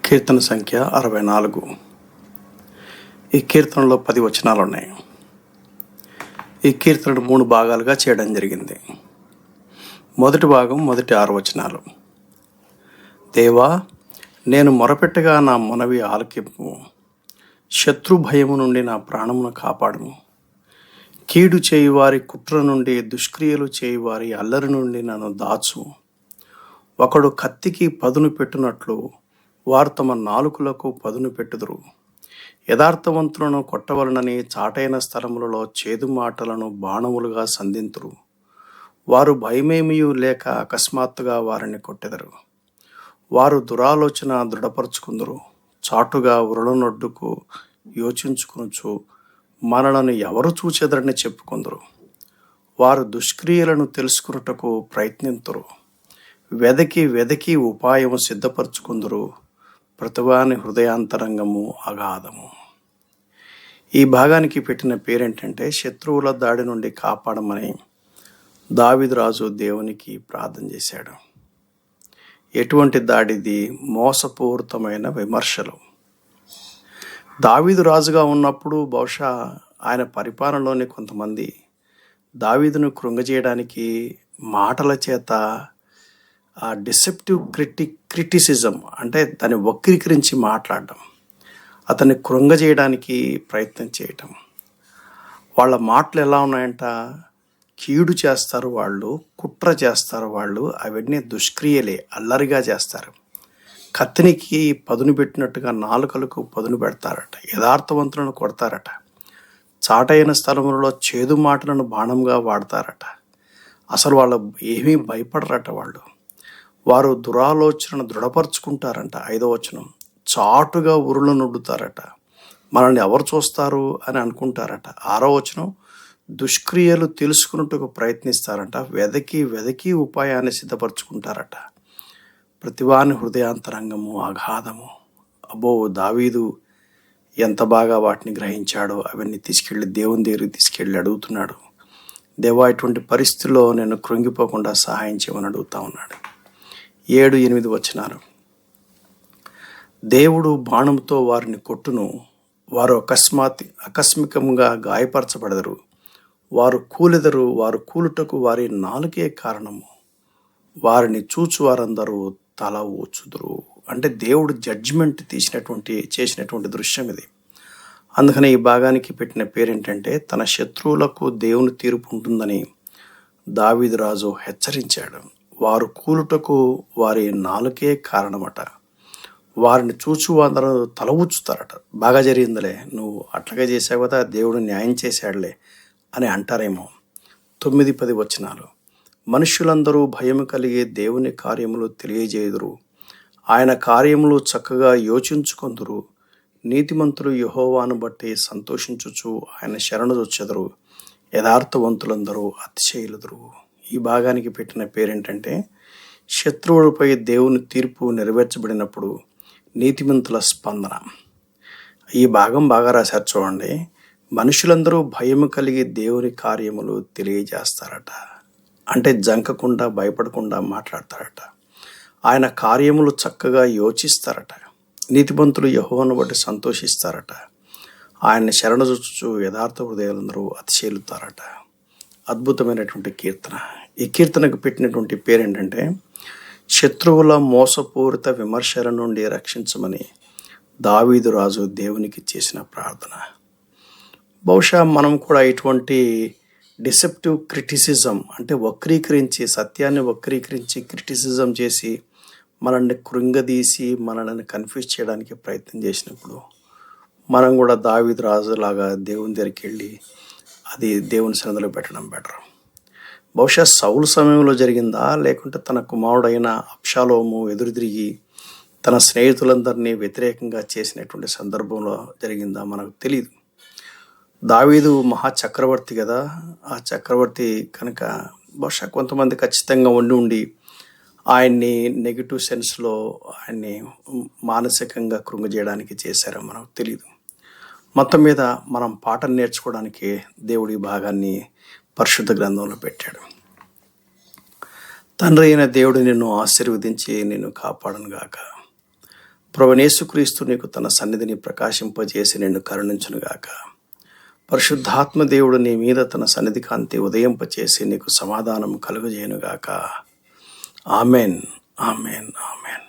కీర్తన సంఖ్య 64. ఈ కీర్తనలో 10 వచనాలు ఉన్నాయి. ఈ కీర్తనను 3 భాగాలుగా చేయడం జరిగింది. మొదటి భాగం మొదటి 6 వచనాలు. దేవా, నేను మొరపెట్టగా నా మనవి ఆలకింపు. శత్రు భయము నుండి నా ప్రాణమును కాపాడుము. కీడు చేయువారి కుట్ర నుండి, దుష్క్రియలు చేయువారి అల్లరి నుండి నన్ను దాచు. ఒకడు కత్తికి పదును పెట్టునట్లు వారు తమ నాలుకలకు పదును పెట్టుదురు. యథార్థవంతులను కొట్టవలనని చాటైన స్థలములలో చేదు మాటలను బాణములుగా సంధింతురు. వారు భయమేమియూ లేక అకస్మాత్తుగా వారిని కొట్టెదరు. వారు దురాలోచన దృఢపరుచుకుందరు. చాటుగా ఉరళనొడ్డుకు యోచించుకొనుచు మనలను ఎవరు చూచెదరని చెప్పుకుందరు. వారు దుష్క్రియలను తెలుసుకున్నటకు ప్రయత్నింతురు. వెదకి ఉపాయము సిద్ధపరచుకుందరు. ప్రతివాని హృదయాంతరంగము అగాధము. ఈ భాగానికి పెట్టిన పేరేంటంటే శత్రువుల దాడి నుండి కాపాడమని దావీదు రాజు దేవునికి ప్రార్థన చేశాడు. ఎటువంటి దాడిది? మోసపూరితమైన విమర్శలు. దావీదు రాజుగా ఉన్నప్పుడు బహుశా ఆయన పరిపాలనలోని కొంతమంది దావీదును కృంగజేయడానికి మాటల చేత ఆ డిసెప్టివ్ క్రిటిసిజం అంటే దాన్ని వక్రీకరించి మాట్లాడడం, అతన్ని కృంగజేయడానికి ప్రయత్నం చేయటం. వాళ్ళ మాటలు ఎలా ఉన్నాయంట? కీడు చేస్తారు వాళ్ళు, కుట్ర చేస్తారు వాళ్ళు, అవన్నీ దుష్క్రియలే, అల్లరిగా చేస్తారు. కత్తినికి పదును పెట్టినట్టుగా నాలుకలకు పదును పెడతారట. యథార్థవంతులను కొడతారట. చాటైన స్థలములలో చేదు మాటలను బాణంగా వాడతారట. అసలు వాళ్ళు ఏమీ భయపడరట. వారు దురాలోచనను దృఢపరుచుకుంటారంట. 5వ వచనం. చాటుగా ఉరులు నొడ్డుతారట. మనల్ని ఎవరు చూస్తారు అని అనుకుంటారట. 6వ వచనం. దుష్క్రియలు తెలుసుకున్నట్టుకు ప్రయత్నిస్తారంట. వెదకి ఉపాయాన్ని సిద్ధపరచుకుంటారట. ప్రతివాని హృదయాంతరంగము అగాధము. అబ్బో, దావీదు ఎంత బాగా వాటిని గ్రహించాడో అవన్నీ తీసుకెళ్ళి దేవుని దగ్గరికి తీసుకెళ్ళి అడుగుతున్నాడు. దేవా, ఇటువంటి పరిస్థితుల్లో నేను కృంగిపోకుండా సహాయం చేయమని అడుగుతా ఉన్నాడు. 7-8 వచనాలు. దేవుడు బాణంతో వారిని కొట్టును. వారు ఆకస్మికంగా గాయపరచబడదరు. వారు కూలెదరు. వారు కూలుటకు వారి నాలుకే కారణము. వారిని చూచు వారందరూ తల ఊచుదురు. అంటే దేవుడు జడ్జిమెంట్ చేసినటువంటి దృశ్యం ఇది. అందుకని ఈ భాగానికి పెట్టిన పేరేంటంటే తన శత్రువులకు దేవుని తీర్పు ఉంటుందని దావీదు రాజు హెచ్చరించాడు. వారు కూలుటకు వారి నాలుకే కారణమట. వారిని చూచు అందరూ తల ఊచుతారట. బాగా జరిగిందిలే, నువ్వు అట్లాగే చేసావు కదా, దేవుడు న్యాయం చేశాడులే అని అంటారేమో. 9-10 వచనాలు. మనుష్యులందరూ భయము కలిగి దేవుని కార్యములు తెలియజేయుదురు. ఆయన కార్యములు చక్కగా యోచించుకొందురు. నీతిమంతులు యెహోవాను బట్టి సంతోషించుచు ఆయన శరణుజొచ్చెదరు. యథార్థవంతులందరూ అతిశయులుదురు. ఈ భాగానికి పెట్టిన పేరేంటంటే శత్రువులపై దేవుని తీర్పు నెరవేర్చబడినప్పుడు నీతిమంతుల స్పందన. ఈ భాగం బాగా రాశారు చూడండి. మనుషులందరూ భయము కలిగి దేవుని కార్యములు తెలియజేస్తారట. అంటే జంకకుండా భయపడకుండా మాట్లాడతారట. ఆయన కార్యములు చక్కగా యోచిస్తారట. నీతిమంతులు యెహోవాను బట్టి సంతోషిస్తారట. ఆయన్ని శరణుజొచ్చుచు యథార్థ హృదయాలందరూ అతిశయిలుతారట. అద్భుతమైనటువంటి కీర్తన. ఈ కీర్తనకు పెట్టినటువంటి పేరేంటంటే శత్రువుల మోసపూరిత విమర్శల నుండి రక్షించమని దావీదు రాజు దేవునికి చేసిన ప్రార్థన. బహుశా మనం కూడా ఇటువంటి డిసెప్టివ్ క్రిటిసిజం అంటే సత్యాన్ని వక్రీకరించి క్రిటిసిజం చేసి మనల్ని కృంగదీసి మనల్ని కన్ఫ్యూజ్ చేయడానికి ప్రయత్నం చేసినప్పుడు మనం కూడా దావీదు రాజులాగా దేవుని దగ్గరికి వెళ్ళి అది దేవుని సన్నిధిలో పెట్టడం బెటర్. బహుశా సౌలు సమయంలో జరిగిందా, లేకుంటే తన కుమారుడైన అబ్షాలోము ఎదురుదిరిగి తన స్నేహితులందరినీ వ్యతిరేకంగా చేసినటువంటి సందర్భంలో జరిగిందా మనకు తెలియదు. దావీదు మహాచక్రవర్తి కదా. ఆ చక్రవర్తి కనుక బహుశా కొంతమంది ఖచ్చితంగా ఉండి ఆయన్ని నెగిటివ్ సెన్స్లో ఆయన్ని మానసికంగా కృంగజేయడానికి చేశారో మనకు తెలియదు. మొత్తం మీద మనం పాఠం నేర్చుకోవడానికి దేవుడి భాగాన్ని పరిశుద్ధ గ్రంథంలో పెట్టాడు. తండ్రి అయిన దేవుడు నిన్ను ఆశీర్వదించి నిన్ను కాపాడును గాక. ప్రభువైన యేసుక్రీస్తు నీకు తన సన్నిధిని ప్రకాశింపజేసి నిన్ను కరుణించునుగాక. పరిశుద్ధాత్మ దేవుడు నీ మీద తన సన్నిధి కాంతి ఉదయింపచేసి నీకు సమాధానం కలుగజేయునుగాక. Amen, amen, amen.